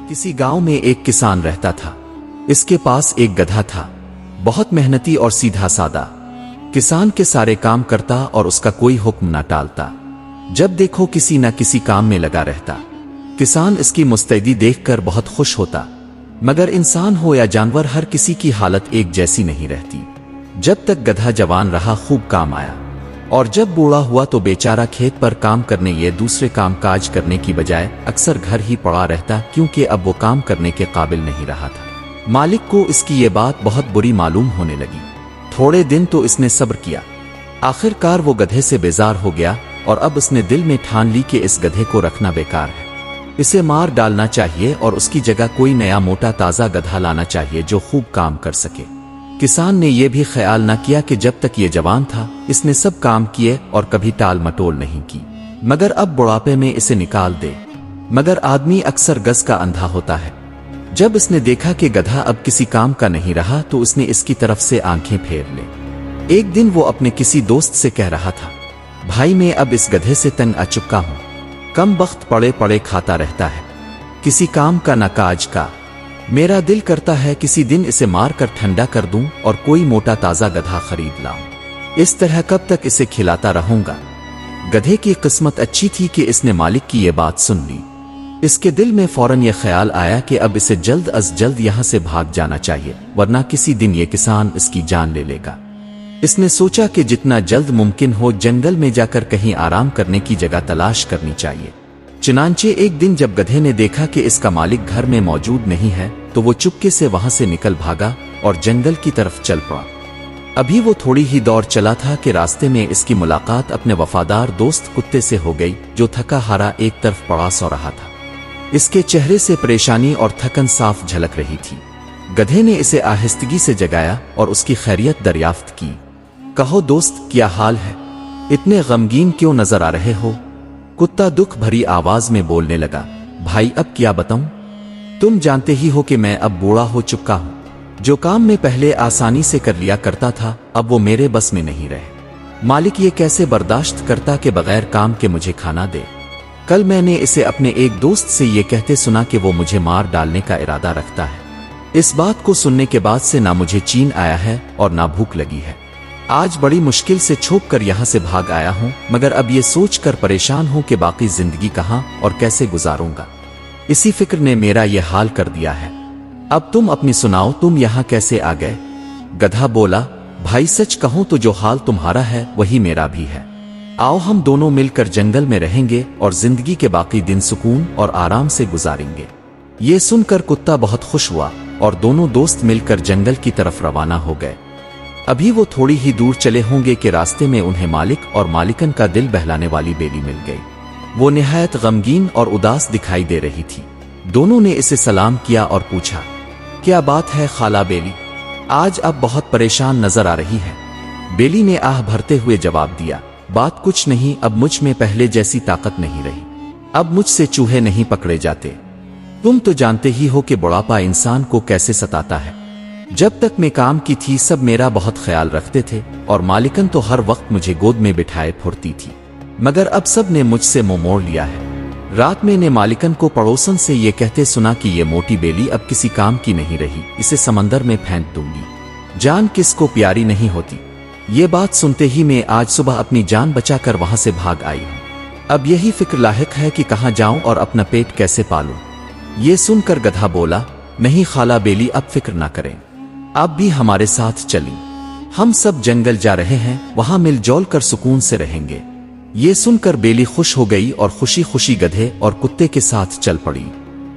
किसी गांव में एक किसान रहता था। इसके पास एक गधा था, बहुत मेहनती और सीधा सादा। किसान के सारे काम करता और उसका कोई हुक्म न टालता। जब देखो किसी न किसी काम में लगा रहता। किसान इसकी मुस्तैदी देखकर बहुत खुश होता। मगर इंसान हो या जानवर, हर किसी की हालत एक जैसी नहीं रहती। जब तक गधा जवान रहा खूब काम आया, और जब बूढ़ा हुआ तो बेचारा खेत पर काम करने या दूसरे काम काज करने की बजाय अक्सर घर ही पड़ा रहता, क्योंकि अब वो काम करने के काबिल नहीं रहा था। मालिक को इसकी ये बात बहुत बुरी मालूम होने लगी। थोड़े दिन तो इसने सब्र किया। आखिरकार वो गधे से बेजार हो गया और अब उसने दिल में ठान ली कि इस गधे को रखना बेकार है, इसे मार डालना चाहिए और उसकी जगह कोई नया मोटा ताजा गधा लाना चाहिए जो खूब काम कर सके। किसान ने यह भी ख्याल न किया कि जब तक ये जवान था इसने सब काम किए और कभी टाल मटोल नहीं की, मगर अब बुढ़ापे में इसे निकाल दे। मगर आदमी अक्सर गज का अंधा होता है। जब इसने देखा कि गधा अब किसी काम का नहीं रहा तो उसने इसकी तरफ से आंखें फेर ले। एक दिन वो अपने किसी दोस्त से कह रहा था, भाई मैं अब इस गधे से तंग आ चुका हूं। कम वक्त पड़े पड़े खाता रहता है, किसी काम का न काज का। मेरा दिल करता है किसी दिन इसे मार कर ठंडा कर दूं और कोई मोटा ताजा गधा खरीद लाऊं। इस तरह कब तक इसे खिलाता रहूंगा। गधे की किस्मत अच्छी थी कि इसने मालिक की ये बात सुन ली। इसके दिल में फौरन यह ख्याल आया कि अब इसे जल्द अज जल्द यहां से भाग जाना चाहिए, वरना किसी दिन ये किसान इसकी जान ले लेगा। इसने सोचा कि जितना जल्द मुमकिन हो जंगल में जाकर कहीं आराम करने की जगह तलाश करनी चाहिए। चुनांचे एक दिन जब गधे ने देखा कि इसका मालिक घर में मौजूद नहीं है तो वो चुपके से वहां से निकल भागा और जंगल की तरफ चल पड़ा। अभी वो थोड़ी ही दौड़ चला था कि रास्ते में इसकी मुलाकात अपने वफादार दोस्त कुत्ते से हो गई, जो थका हारा एक तरफ पड़ा सो रहा था। इसके चेहरे से परेशानी और थकन साफ झलक रही थी। गधे ने इसे आहिस्तगी से जगाया और उसकी खैरियत दरियाफ्त की। कहो दोस्त, क्या हाल है? इतने गमगीन क्यों नजर आ रहे हो? कुत्ता दुख भरी आवाज में बोलने लगा, भाई अब क्या बताऊं? तुम जानते ही हो कि मैं अब बूढ़ा हो चुका हूं। जो काम मैं पहले आसानी से कर लिया करता था अब वो मेरे बस में नहीं रहे। मालिक ये कैसे बर्दाश्त करता कि बगैर काम के मुझे खाना दे। कल मैंने इसे अपने एक दोस्त से ये कहते सुना कि वो मुझे मार डालने का इरादा रखता है। इस बात को सुनने के बाद से ना मुझे चैन आया है और ना भूख लगी है। आज बड़ी मुश्किल से छुप कर यहाँ से भाग आया हूँ, मगर अब ये सोचकर परेशान हूँ कि बाकी जिंदगी कहाँ और कैसे गुजारूंगा। इसी फिक्र ने मेरा ये हाल कर दिया है। अब तुम अपनी सुनाओ, तुम यहाँ कैसे आ गए? गधा बोला, भाई सच कहूं तो जो हाल तुम्हारा है वही मेरा भी है। आओ हम दोनों मिलकर जंगल में रहेंगे और जिंदगी के बाकी दिन सुकून और आराम से गुजारेंगे। ये सुनकर कुत्ता बहुत खुश हुआ और दोनों दोस्त मिलकर जंगल की तरफ रवाना हो गए। अभी वो थोड़ी ही दूर चले होंगे कि रास्ते में उन्हें मालिक और मालिकन का दिल बहलाने वाली बेली मिल गई। वो निहायत गमगीन और उदास दिखाई दे रही थी। दोनों ने इसे सलाम किया और पूछा, क्या बात है खाला बेली, आज अब बहुत परेशान नजर आ रही है? बेली ने आह भरते हुए जवाब दिया, बात कुछ नहीं, अब मुझ में पहले जैसी ताकत नहीं रही। अब मुझसे चूहे नहीं पकड़े जाते। तुम तो जानते ही हो कि बुढ़ापा इंसान को कैसे सताता है। जब तक मैं काम की थी सब मेरा बहुत ख्याल रखते थे और मालिकन तो हर वक्त मुझे गोद में बिठाए फुर्ती थी, मगर अब सब ने मुझसे मुंह मोड़ लिया है। रात में ने मालिकन को पड़ोसन से ये कहते सुना कि ये मोटी बेली अब किसी काम की नहीं रही, इसे समंदर में फेंक दूंगी। जान किसको प्यारी नहीं होती। ये बात सुनते ही मैं आज सुबह अपनी जान बचाकर वहां से भाग आई हूं। अब यही फिक्र लाहिक है कि कहां जाऊं और अपना पेट कैसे पालूं। ये सुनकर गधा बोला, नहीं खाला बेली, अब फिक्र ना करें, आप भी हमारे साथ चली। हम सब जंगल जा रहे हैं, वहां मिलजोल कर सुकून से रहेंगे। ये सुनकर बेली खुश हो गई और खुशी खुशी गधे और कुत्ते के साथ चल पड़ी।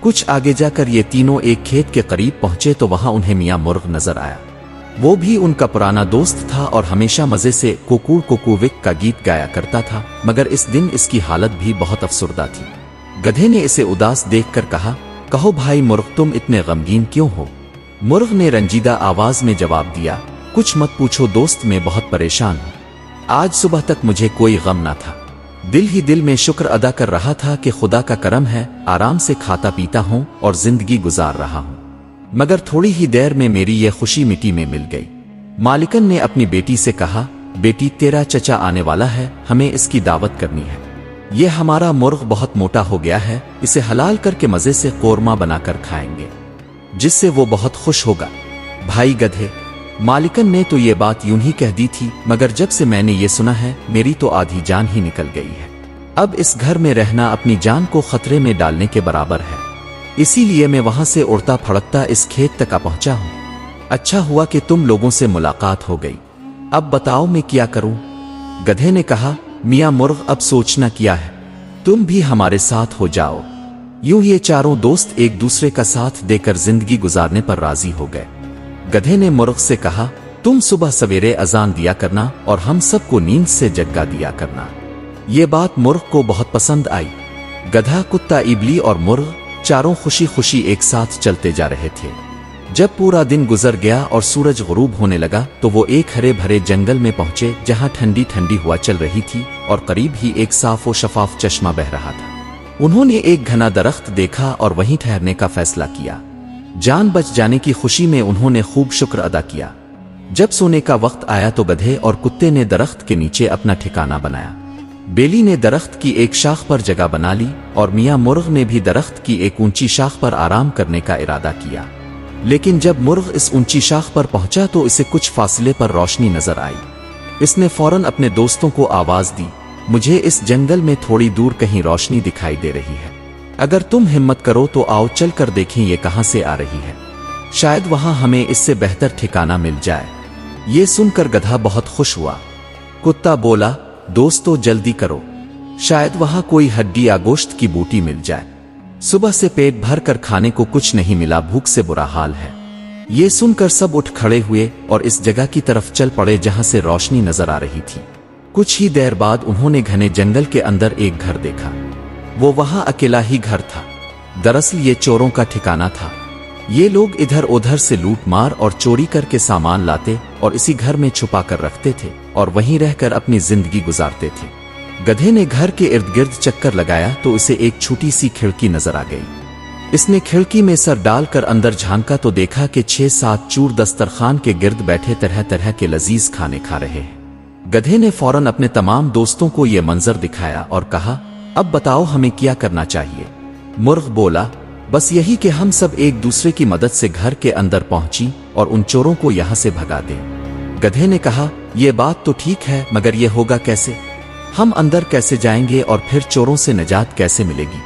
कुछ आगे जाकर ये तीनों एक खेत के करीब पहुंचे तो वहां उन्हें मियां मुर्ग नजर आया। वो भी उनका पुराना दोस्त था और हमेशा मजे से कुकू कुकूविक का गीत गाया करता था, मगर इस दिन इसकी हालत भी बहुत अफसुर्दा थी। गधे ने इसे उदास देखकर कहा, कहो भाई मुर्ग, तुम इतने गमगीन क्यों हो? मुर्ग ने रंजीदा आवाज में जवाब दिया, कुछ मत पूछो दोस्त, मैं बहुत परेशान हूं। आज सुबह तक मुझे कोई गम ना था। दिल ही दिल में शुक्र अदा कर रहा था कि खुदा का करम है, आराम से खाता पीता हूं और जिंदगी गुजार रहा हूं। मगर थोड़ी ही देर में मेरी ये खुशी मिट्टी में मिल गई। मालिकन ने अपनी बेटी से कहा, बेटी तेरा चचा आने वाला है, हमें इसकी दावत करनी है। یہ ہمارا مرغ بہت موٹا ہو گیا ہے، اسے حلال کر کے مزے سے قورمہ بنا کر کھائیں گے، جس سے وہ بہت خوش ہوگا۔ بھائی گدھے، مالکن نے تو یہ بات یوں ہی کہہ دی تھی، مگر جب سے میں نے یہ سنا ہے میری تو آدھی جان ہی نکل گئی ہے۔ اب اس گھر میں رہنا اپنی جان کو خطرے میں ڈالنے کے برابر ہے، اسی لیے میں وہاں سے اڑتا پھڑکتا اس کھیت تک آ پہنچا ہوں۔ اچھا ہوا کہ تم لوگوں سے ملاقات ہو گئی، اب بتاؤ میں کیا کروں؟ گدھے نے کہا، میاں مرغ اب سوچنا کیا ہے، تم بھی ہمارے ساتھ ہو جاؤ۔ یوں یہ چاروں دوست ایک دوسرے کا ساتھ دے کر زندگی گزارنے پر راضی ہو گئے۔ گدھے نے مرغ سے کہا، تم صبح سویرے اذان دیا کرنا اور ہم سب کو نیند سے جگا دیا کرنا۔ یہ بات مرغ کو بہت پسند آئی۔ گدھا، کتا، ایبلی اور مرغ چاروں خوشی خوشی ایک ساتھ چلتے جا رہے تھے۔ جب پورا دن گزر گیا اور سورج غروب ہونے لگا تو وہ ایک ہرے بھرے جنگل میں پہنچے جہاں ٹھنڈی ٹھنڈی ہوا چل رہی تھی اور قریب ہی ایک صاف و شفاف چشمہ بہہ رہا تھا۔ انہوں نے ایک گھنا درخت دیکھا اور وہیں ٹھہرنے کا فیصلہ کیا۔ جان بچ جانے کی خوشی میں انہوں نے خوب شکر ادا کیا۔ جب سونے کا وقت آیا تو گدھے اور کتے نے درخت کے نیچے اپنا ٹھکانہ بنایا۔ بیلی نے درخت کی ایک شاخ پر جگہ بنا لی اور میاں مرغ نے بھی درخت کی ایک اونچی شاخ پر آرام کرنے کا ارادہ کیا۔ لیکن جب مرغ اس اونچی شاخ پر پہنچا تو اسے کچھ فاصلے پر روشنی نظر آئی۔ اس نے فوراً اپنے دوستوں کو آواز دی، مجھے اس جنگل میں تھوڑی دور کہیں روشنی دکھائی دے رہی ہے، اگر تم ہمت کرو تو آؤ چل کر دیکھیں یہ کہاں سے آ رہی ہے، شاید وہاں ہمیں اس سے بہتر ٹھکانہ مل جائے۔ یہ سن کر گدھا بہت خوش ہوا۔ کتا بولا، دوستو جلدی کرو، شاید وہاں کوئی ہڈی یا گوشت کی بوٹی مل جائے، صبح سے پیٹ بھر کر کھانے کو کچھ نہیں ملا، بھوک سے برا حال ہے۔ یہ سن کر سب اٹھ کھڑے ہوئے اور اس جگہ کی طرف چل پڑے جہاں سے روشنی نظر آ رہی تھی۔ کچھ ہی دیر بعد انہوں نے گھنے جنگل کے اندر ایک گھر دیکھا۔ وہ وہاں اکیلا ہی گھر تھا، دراصل یہ چوروں کا ٹھکانہ تھا۔ یہ لوگ ادھر ادھر سے لوٹ مار اور چوری کر کے سامان لاتے اور اسی گھر میں چھپا کر رکھتے تھے اور وہیں رہ کر اپنی زندگی گزارتے تھے۔ گدھے نے گھر کے ارد گرد چکر لگایا تو اسے ایک چھوٹی سی کھڑکی نظر آ گئی۔ اس نے کھڑکی میں سر ڈال کر اندر جھانکا تو دیکھا کہ 6-7 چور دسترخوان کے گرد بیٹھے طرح طرح کے لذیذ کھانے کھا رہے ہیں۔ گدھے نے فوراً اپنے تمام دوستوں کو یہ منظر دکھایا اور کہا، اب بتاؤ ہمیں کیا کرنا چاہیے؟ مرغ بولا، بس یہی کہ ہم سب ایک دوسرے کی مدد سے گھر کے اندر پہنچیں اور ان چوروں کو یہاں سے بھگا دیں۔ گدھے نے کہا، یہ بات تو ٹھیک ہے، مگر یہ ہوگا کیسے؟ ہم اندر کیسے جائیں گے اور پھر چوروں سے نجات کیسے ملے گی؟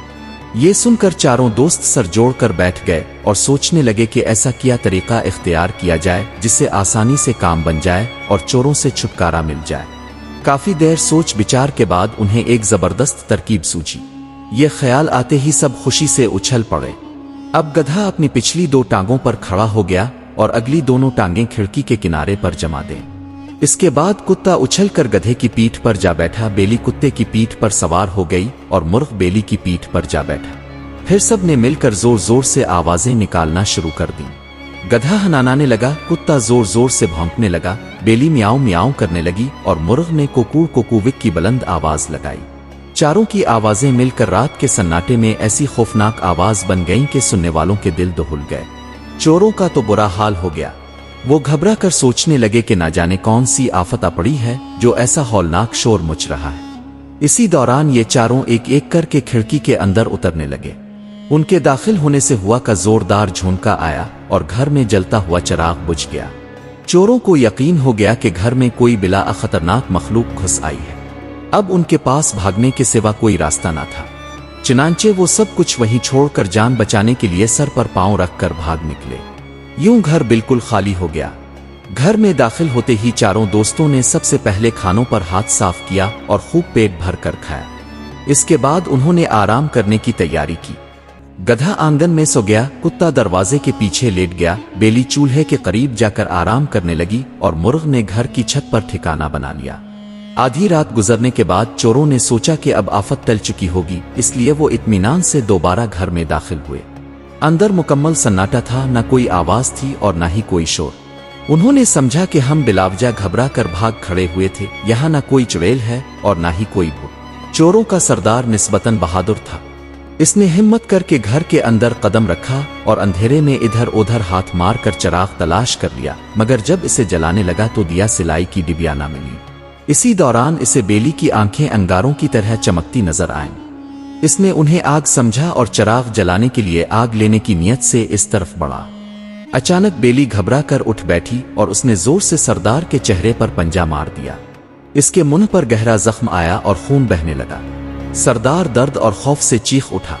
یہ سن کر چاروں دوست سر جوڑ کر بیٹھ گئے اور سوچنے لگے کہ ایسا کیا طریقہ اختیار کیا جائے جس سے آسانی سے کام بن جائے اور چوروں سے چھٹکارا مل جائے۔ کافی دیر سوچ بچار کے بعد انہیں ایک زبردست ترکیب سوچی۔ یہ خیال آتے ہی سب خوشی سے اچھل پڑے۔ اب گدھا اپنی پچھلی 2 ٹانگوں پر کھڑا ہو گیا اور اگلی دونوں ٹانگیں کھڑکی کے کنارے پر جما دیں۔ اس کے بعد کتا اچھل کر گدھے کی پیٹھ پر جا بیٹھا، بیلی کتے کی پیٹھ پر سوار ہو گئی اور مرغ بیلی کی پیٹھ پر جا بیٹھا۔ پھر سب نے مل کر زور زور سے آوازیں نکالنا شروع کر دیں۔ گدھا ہنانانے لگا، کتا زور زور سے بھونکنے لگا، بیلی میاؤں میاؤں کرنے لگی اور مرغ نے کوکو کوکووک کی بلند آواز لگائی۔ چاروں کی آوازیں مل کر رات کے سناٹے میں ایسی خوفناک آواز بن گئیں کہ سننے والوں کے دل دہل گئے۔ چوروں کا تو برا حال ہو گیا۔ وہ گھبرا کر سوچنے لگے کہ نہ جانے کون سی آفت آ پڑی ہے جو ایسا ہولناک شور مچ رہا ہے۔ اسی دوران یہ چاروں ایک ایک کر کے کھڑکی کے اندر اترنے لگے۔ ان کے داخل ہونے سے ہوا کا زوردار جھونکا آیا اور گھر میں جلتا ہوا چراغ بجھ گیا۔ چوروں کو یقین ہو گیا کہ گھر میں کوئی بلا خطرناک مخلوق گھس آئی ہے۔ اب ان کے پاس بھاگنے کے سوا کوئی راستہ نہ تھا، چنانچہ وہ سب کچھ وہیں چھوڑ کر جان بچانے کے لیے سر پر پاؤں رکھ کر بھاگ نکلے۔ یوں گھر بالکل خالی ہو گیا۔ گھر میں داخل ہوتے ہی چاروں دوستوں نے سب سے پہلے کھانوں پر ہاتھ صاف کیا اور خوب پیٹ بھر کر کھایا۔ اس کے بعد انہوں نے آرام کرنے کی تیاری کی۔ گدھا آنگن میں سو گیا، کتا دروازے کے پیچھے لیٹ گیا، بیلی چولہے کے قریب جا کر آرام کرنے لگی اور مرغ نے گھر کی چھت پر ٹھکانہ بنا لیا۔ آدھی رات گزرنے کے بعد چوروں نے سوچا کہ اب آفت ٹل چکی ہوگی، اس لیے وہ اطمینان سے دوبارہ گھر میں داخل ہوئے۔ اندر مکمل سناٹا تھا، نہ کوئی آواز تھی اور نہ ہی کوئی شور۔ انہوں نے سمجھا کہ ہم بلاوجہ گھبرا کر بھاگ کھڑے ہوئے تھے، یہاں نہ کوئی چڑیل ہے اور نہ ہی کوئی بھوت۔ چوروں کا سردار نسبتاً بہادر تھا۔ اس نے ہمت کر کے گھر کے اندر قدم رکھا اور اندھیرے میں ادھر ادھر ہاتھ مار کر چراغ تلاش کر لیا، مگر جب اسے جلانے لگا تو دیا سلائی کی ڈبیا نہ ملی۔ इसी दौरान इसे बेली की आंखें अंगारों की तरह चमकती नजर आईं। इसने उन्हें आग समझा और चिराग जलाने के लिए आग लेने की नीयत से इस तरफ बढ़ा। अचानक बेली घबरा कर उठ बैठी और उसने जोर से सरदार के चेहरे पर पंजा मार दिया। इसके मुंह पर गहरा जख्म आया और खून बहने लगा। सरदार दर्द और खौफ से चीख उठा।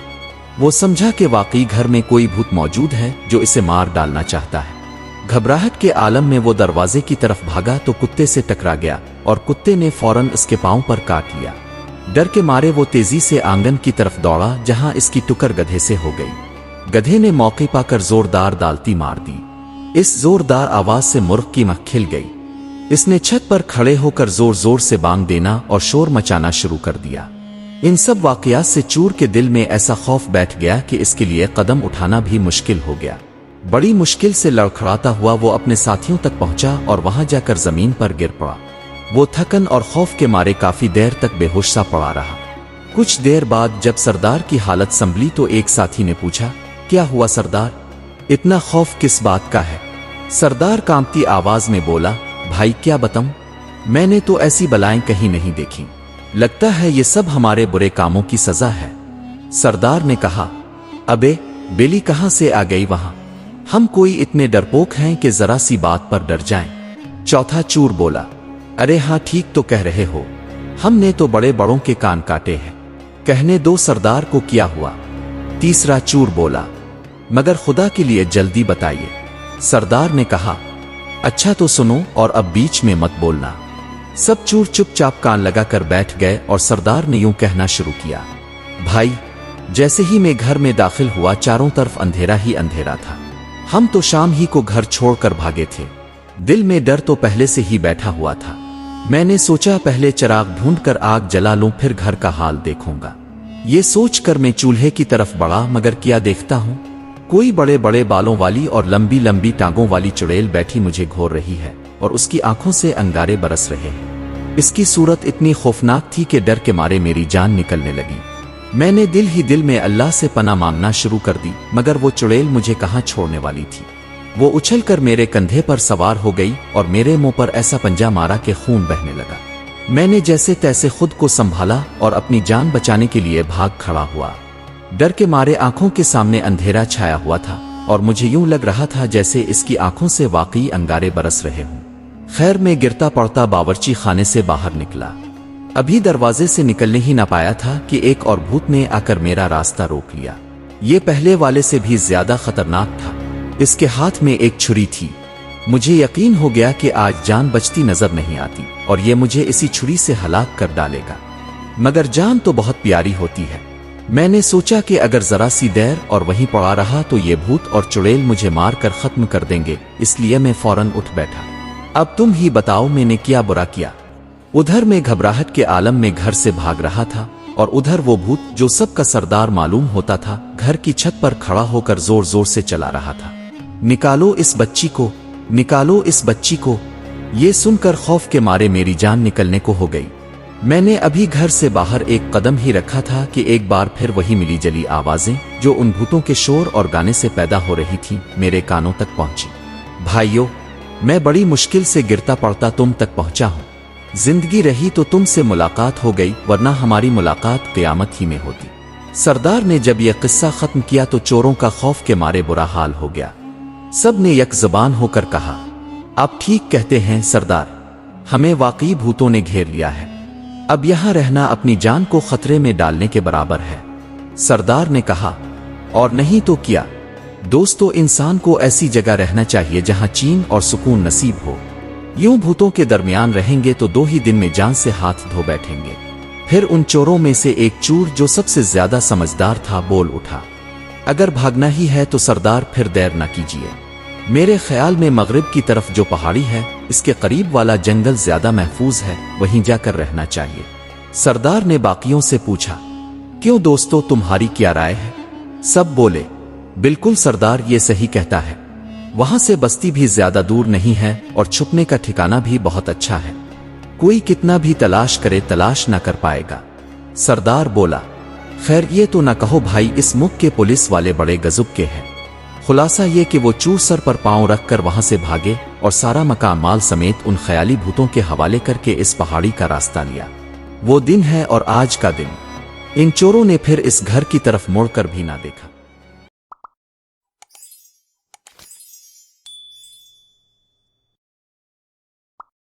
वो समझा कि वाकई घर में कोई भूत मौजूद है जो इसे मार डालना चाहता है। घबराहट के आलम में वो दरवाजे की तरफ भागा तो कुत्ते से टकरा गया और कुत्ते ने फौरन इसके पांव पर काट लिया। डर के मारे वो तेजी से आंगन की तरफ दौड़ा जहां इसकी टुकर गधे से हो गई। गधे ने मौके पाकर जोरदार दालती मार दी। इस जोरदार आवाज से मुर्ग की आंख खिल गई। इसने छत पर खड़े होकर जोर जोर से बांग देना और शोर मचाना शुरू कर दिया। इन सब वाकयात से चूर के दिल में ऐसा खौफ बैठ गया कि इसके लिए कदम उठाना भी मुश्किल हो गया। बड़ी मुश्किल से लड़खड़ाता हुआ वो अपने साथियों तक पहुंचा और वहां जाकर जमीन पर गिर पड़ा। वो थकन और खौफ के मारे काफी देर तक बेहोश सा पड़ा रहा। कुछ देर बाद जब सरदार की हालत संभली तो एक साथी ने पूछा, क्या हुआ सरदार? इतना खौफ किस बात का है? सरदार कांपती आवाज में बोला, भाई क्या बताऊं, मैंने तो ऐसी बलाएं कहीं नहीं देखी। लगता है ये सब हमारे बुरे कामों की सजा है। सरदार ने कहा, अबे बेली कहां से आ गई वहां? हम कोई इतने डरपोक हैं कि जरा सी बात पर डर जाएं। चौथा चूर बोला, अरे हाँ ठीक तो कह रहे हो, हमने तो बड़े बड़ों के कान काटे हैं। कहने दो सरदार को क्या हुआ। तीसरा चूर बोला, मगर खुदा के लिए जल्दी बताइए। सरदार ने कहा, अच्छा तो सुनो और अब बीच में मत बोलना। सब चूर चुपचाप कान लगाकर बैठ गए और सरदार ने यूं कहना शुरू किया, भाई जैसे ही मैं घर में दाखिल हुआ चारों तरफ अंधेरा ही अंधेरा था। हम तो शाम ही को घर छोड़कर भागे थे। दिल में डर तो पहले से ही बैठा हुआ था। मैंने सोचा पहले चिराग ढूंढकर आग जला लूं फिर घर का हाल देखूंगा। ये सोचकर मैं चूल्हे की तरफ बढ़ा, मगर क्या देखता हूं, कोई बड़े बड़े बालों वाली और लंबी लंबी टांगों वाली चुड़ैल बैठी मुझे घोर रही है और उसकी आंखों से अंगारे बरस रहे हैं। इसकी सूरत इतनी खौफनाक थी कि डर के मारे मेरी जान निकलने लगी। मैंने दिल ही दिल में अल्लाह से पनाह मांगना शुरू कर दी, मगर वो चुड़ैल मुझे कहां छोड़ने वाली थी। वो उछलकर मेरे कंधे पर सवार हो गई और मेरे मुंह पर ऐसा पंजा मारा कि खून बहने लगा। मैंने जैसे तैसे खुद को संभाला और अपनी जान बचाने के लिए भाग खड़ा हुआ। डर के मारे आंखों के सामने अंधेरा छाया हुआ था और मुझे यूं लग रहा था जैसे इसकी आंखों से वाकई अंगारे बरस रहे हों। खैर मैं गिरता पड़ता बावर्ची खाने से बाहर निकला। अभी दरवाजे से निकलने ही ना पाया था कि एक और भूत ने आकर मेरा रास्ता रोक लिया। ये पहले वाले से भी ज्यादा खतरनाक था। इसके हाथ में एक छुरी थी। मुझे यकीन हो गया कि आज जान बचती नजर नहीं आती और ये मुझे इसी छुरी से हलाक कर डालेगा। मगर जान तो बहुत प्यारी होती है। मैंने सोचा कि अगर जरा सी देर और वहीं पड़ा रहा तो ये भूत और चुड़ैल मुझे मार कर खत्म कर देंगे, इसलिए मैं फौरन उठ बैठा। अब तुम ही बताओ मैंने क्या बुरा किया। उधर मैं घबराहट के आलम में घर से भाग रहा था और उधर वो भूत जो सबका सरदार मालूम होता था घर की छत पर खड़ा होकर जोर जोर से चला रहा था, निकालो इस बच्ची को, निकालो इस बच्ची को। ये सुनकर खौफ के मारे मेरी जान निकलने को हो गई। मैंने अभी घर से बाहर एक कदम ही रखा था कि एक बार फिर वही मिली जली आवाजें जो उन भूतों के शोर और गाने से पैदा हो रही थीं मेरे कानों तक पहुंची। भाइयों, मैं बड़ी मुश्किल से गिरता पड़ता तुम तक पहुंचा हूं। जिंदगी रही तो तुमसे मुलाकात हो गई, वरना हमारी मुलाकात क़यामत ही में होती। सरदार ने जब यह किस्सा खत्म किया तो चोरों का खौफ के मारे बुरा हाल हो गया। सब ने एक ज़बान होकर कहा, आप ठीक कहते हैं सरदार, हमें वाकई भूतों ने घेर लिया है। अब यहां रहना अपनी जान को खतरे में डालने के बराबर है। सरदार ने कहा, और नहीं तो क्या दोस्तों, इंसान को ऐसी जगह रहना चाहिए जहां चैन और सुकून नसीब हो। यूं भूतों के दरमियान रहेंगे तो 2 ही दिन में जान से हाथ धो बैठेंगे। फिर उन चोरों में से एक चूर जो सबसे ज्यादा समझदार था बोल उठा, अगर भागना ही है तो सरदार फिर देर न कीजिए। मेरे ख्याल में मगरिब की तरफ जो पहाड़ी है इसके करीब वाला जंगल ज्यादा महफूज है, वहीं जाकर रहना चाहिए। सरदार ने बाकियों से पूछा, क्यों दोस्तों, तुम्हारी क्या राय है? सब बोले, बिल्कुल सरदार, ये सही कहता है। वहां से बस्ती भी ज्यादा दूर नहीं है और छुपने का ठिकाना भी बहुत अच्छा है। कोई कितना भी तलाश करे तलाश ना कर पाएगा। सरदार बोला, खैर ये तो ना कहो भाई, इस मुख के पुलिस वाले बड़े गजब के हैं। خلاصہ یہ کہ وہ چور سر پر پاؤں رکھ کر وہاں سے بھاگے اور سارا مکان مال سمیت ان خیالی بھوتوں کے حوالے کر کے اس پہاڑی کا راستہ لیا۔ وہ دن ہے اور آج کا دن۔ ان چوروں نے پھر اس گھر کی طرف مڑ کر بھی نہ دیکھا۔